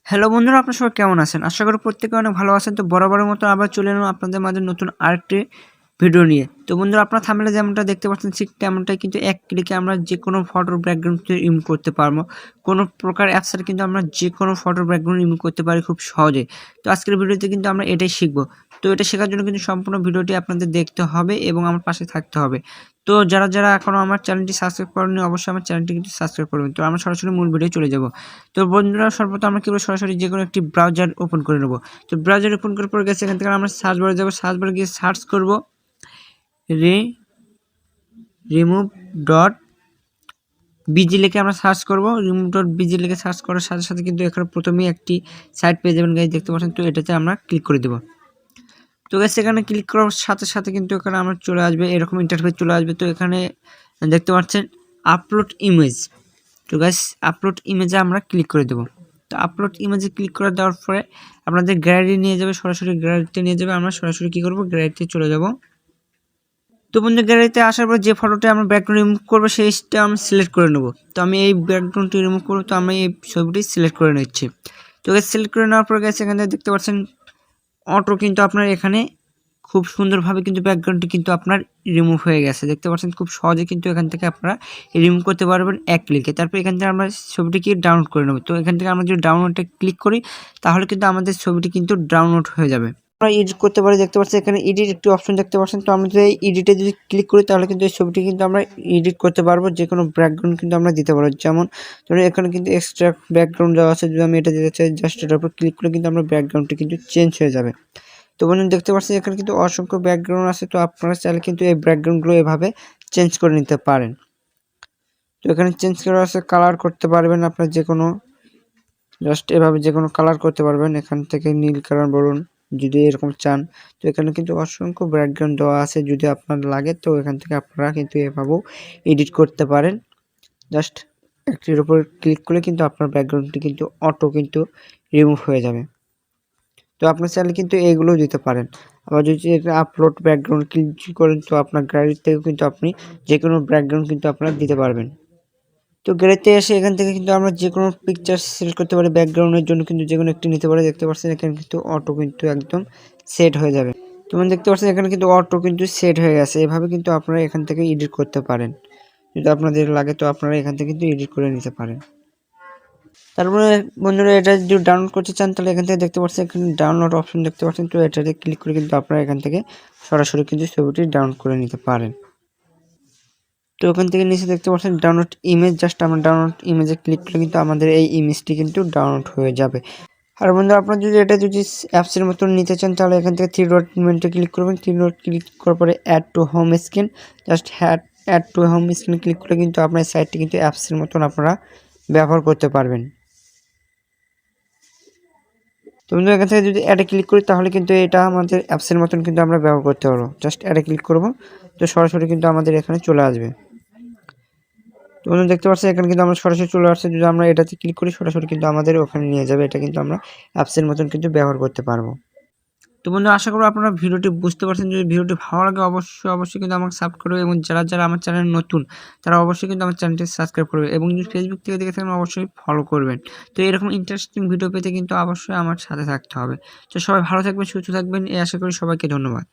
Hello বন্ধুরা, আপনারা সবাই কেমন আছেন? আশা করি প্রত্যেকে অনেক ভালো আছেন। তো বরাবরের মতো আবার চলে এলাম আপনাদের মাঝে নতুন আরেকটি ভিডিও নিয়ে। তো বন্ধুরা, আপনারা থাম্বনেলে যেমনটা দেখতে পাচ্ছেন ঠিক তেমনটাই কিন্তু এক ক্লিকে আমরা যে কোনো ফটোর ব্যাকগ্রাউন্ড রিমুভ করতে পারবো। কোনো প্রকার অ্যাপসের কিন্তু আমরা যে কোনো ফটোর ব্যাকগ্রাউন্ড রিমুভ করতে পারি খুব সহজে। তো আজকের ভিডিওতে কিন্তু আমরা এটাই শিখবো। তো এটা শেখার জন্য কিন্তু সম্পূর্ণ ভিডিওটি আপনাদের দেখতে হবে এবং আমার পাশে থাকতে হবে। তো যারা এখনও আমার চ্যানেলটি সাবস্ক্রাইব করেনি অবশ্যই আমার চ্যানেলটি কিন্তু সাবস্ক্রাইব করবেন। তো আমরা সরাসরি মূল ভিডিও চলে যাব। তো বন্ধুরা, সর্বপ্রথম আমরা কীভাবে সরাসরি যে কোনো একটি ব্রাউজার ওপেন করে নেব। তো ব্রাউজার ওপেন করার পর গেছে এখান থেকে আমরা সার্চ বারে যাবো। সার্চ বারে গিয়ে সার্চ করব remove.bg লিখে আমরা সার্চ করব। remove.bg লিখে সার্চ করার সাথে সাথে কিন্তু এখানে প্রথমেই একটি সাইট পেয়ে যাবেন গাইজ, দেখতে পাচ্ছেন। তো এটাতে আমরা ক্লিক করে দেব। তো গাইজ এখানে ক্লিক করার সাথে সাথে কিন্তু এখানে আমার চলে আসবে, এরকম ইন্টারফেস চলে আসবে। তো এখানে দেখতে পাচ্ছেন আপলোড ইমেজ। তো গাইজ আপলোড ইমেজে আমরা ক্লিক করে দেব। তো আপলোড ইমেজে ক্লিক করে দেওয়ার পরে আপনাদের গ্যালারি নিয়ে যাবে, সরাসরি গ্যালারিতে নিয়ে যাবে। আমরা সরাসরি কী করব, গ্যালারিতে চলে যাব। তো বন্ধু, গ্যালারিতে আসার পর যে ফটোটা আমরা ব্যাকগ্রাউন্ড রিমুভ করবো সেইটা আমি সিলেক্ট করে নেব। তো আমি এই ব্যাকগ্রাউন্ডটি রিমুভ করবো, তো আমি এই ছবিটি সিলেক্ট করে নিচ্ছি। তো সিলেক্ট করে নেওয়ার পর গেছে এখানে দেখতে পাচ্ছেন অটো কিন্তু আপনার এখানে খুব সুন্দরভাবে কিন্তু ব্যাকগ্রাউন্ডটি কিন্তু আপনার রিমুভ হয়ে গেছে, দেখতে পাচ্ছেন। খুব সহজে কিন্তু এখান থেকে আপনারা রিমুভ করতে পারবেন এক ক্লিকে। তারপর এখান থেকে আমরা ছবিটিকে ডাউনলোড করে নেব। তো এখান থেকে আমরা যদি ডাউনলোডে ক্লিক করি তাহলে কিন্তু আমাদের ছবিটি কিন্তু ডাউনলোড হয়ে যাবে। আমরা এডিট করতে পারি, দেখতে পাচ্ছি এখানে এডিট একটি অপশন দেখতে পাচ্ছেন। তো আমরা যদি এডিটে যদি ক্লিক করি তাহলে কিন্তু এই ছবিটি কিন্তু আমরা এডিট করতে পারবো, যে কোনো ব্যাকগ্রাউন্ড কিন্তু আমরা দিতে পারবো। যেমন ধরুন এখানে কিন্তু এক্সট্রা ব্যাকগ্রাউন্ড দেওয়া আছে, যদি আমি এটা দিতে চাই জাস্ট এটার উপর ক্লিক করে কিন্তু আমরা ব্যাকগ্রাউন্ডটি কিন্তু চেঞ্জ হয়ে যাবে। তো বন্ধু, দেখতে পাচ্ছেন এখানে কিন্তু অসংখ্য ব্যাকগ্রাউন্ড আছে। তো আপনারা চাইলে কিন্তু এই ব্যাকগ্রাউন্ডগুলো এভাবে চেঞ্জ করে নিতে পারেন। তো এখানে চেঞ্জ করা আছে, কালার করতে পারবেন আপনার যে কোনো, জাস্ট এভাবে যে কোনো কালার করতে পারবেন। এখান থেকে নীল কালার বলুন যদি এরকম চান। তো এখানে কিন্তু অসংখ্য ব্যাকগ্রাউন্ড দেওয়া আছে, যদি আপনার লাগে তো এখান থেকে আপনারা কিন্তু এভাবেও এডিট করতে পারেন। জাস্ট একটির উপর ক্লিক করলে কিন্তু আপনার ব্যাকগ্রাউন্ডটি কিন্তু অটো কিন্তু রিমুভ হয়ে যাবে। তো আপনার চাইলে কিন্তু এইগুলো দিতে পারেন। আবার যদি আপলোড ব্যাকগ্রাউন্ড ক্লিক করেন তো আপনার গ্যালারি থেকেও কিন্তু আপনি যে কোনো ব্যাকগ্রাউন্ড কিন্তু আপনারা দিতে পারবেন। তো গ্যালারিতে এসে এখান থেকে কিন্তু আমরা যে কোনো পিকচার সিলেক্ট করতে পারি, ব্যাকগ্রাউন্ডের জন্য কিন্তু যে কোনো একটি নিতে পারি। দেখতে পাচ্ছেন এখানে কিন্তু অটো কিন্তু একদম সেট হয়ে যাবে। তোমরা দেখতে পাচ্ছেন এখানে কিন্তু অটো কিন্তু সেট হয়ে গেছে। এভাবে কিন্তু আপনারা এখান থেকে এডিট করতে পারেন। যদি আপনাদের লাগে তো আপনারা এখান থেকে কিন্তু এডিট করে নিতে পারেন। তারপরে বন্ধুরা, এটা যদি ডাউনলোড করতে চান তাহলে এখান থেকে দেখতে পাচ্ছেন এখানে ডাউনলোড অপশন দেখতে পাচ্ছেন। তো এটাতে ক্লিক করে কিন্তু আপনারা এখান থেকে সরাসরি কিন্তু ছবিটি ডাউনলোড করে নিতে পারেন। তো ওখান থেকে নিচে দেখতে পাচ্ছেন ডাউনলোড ইমেজ, জাস্ট আমরা ডাউনলোড ইমেজে ক্লিক করলে কিন্তু আমাদের এই ইমেজটি কিন্তু ডাউনলোড হয়ে যাবে। আর বন্ধুরা, আপনারা যদি এটা যদি অ্যাপসের মতন নিতে চান তাহলে এখান থেকে থ্রি ডট মেনুতে ক্লিক করবেন। থ্রি ডট ক্লিক করার পরে add to home screen, just add to home screen click করলে কিন্তু আপনার সাইটটি কিন্তু অ্যাপসের মতন আপনারা ব্যবহার করতে পারবেন। তো বন্ধু, এখান থেকে যদি অ্যাডে ক্লিক করি তাহলে কিন্তু এটা আমাদের অ্যাপসের মতন কিন্তু আমরা ব্যবহার করতে পারবো। জাস্ট অ্যাডে ক্লিক করব, তো সরাসরি কিন্তু আমাদের এখানে চলে আসবে। তো বন্ধু, দেখতে পাচ্ছেন এখানে কিন্তু আমরা সরাসরি চলে আসছে। যদি আমরা এটাতে ক্লিক করি সরাসরি কিন্তু আমাদের ওখানে নিয়ে যাবে। এটা কিন্তু আমরা অ্যাপসের মতন কিন্তু ব্যবহার করতে পারবো। তো বন্ধু, আশা করি আপনারা ভিডিওটি বুঝতে পারছেন। যদি ভিডিওটি ভালো লাগে অবশ্যই কিন্তু আমাকে সাবস্ক্রাইব করবে, এবং যারা আমার চ্যানেল নতুন তারা অবশ্যই কিন্তু আমার চ্যানেলটি সাবস্ক্রাইব করবে, এবং যদি ফেসবুক থেকে দেখে থাকেন অবশ্যই ফলো করবেন। তো এরকম ইন্টারেস্টিং ভিডিও পেতে কিন্তু অবশ্যই আমার সাথে থাকতে হবে। তো সবাই ভালো থাকবেন, সুস্থ থাকবেন, এই আশা করি। সবাইকে ধন্যবাদ।